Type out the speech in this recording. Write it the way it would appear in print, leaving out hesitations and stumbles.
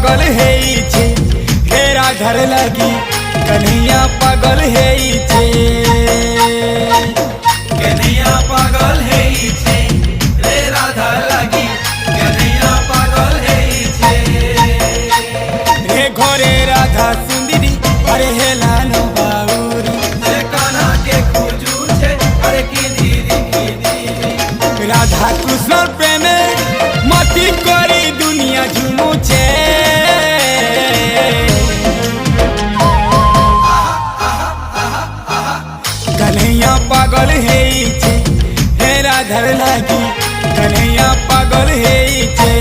पागल हेइछे हे राधार लागी कन्हैया पागल हेइछे। कन्हैया पागल हेइछे रे राधा लागी कन्हैया पागल हेइछे। हे घरे राधा सुंदरी अरे हेलानो बाउरी से कान्हा के खोजू छे अरे की दीदी राधा कृष्ण प्रेमे मती करी दुनिया झुमू छे। कन्हैया पागल हेइछे हे राधार लागी कन्हैया पागल हेइछे।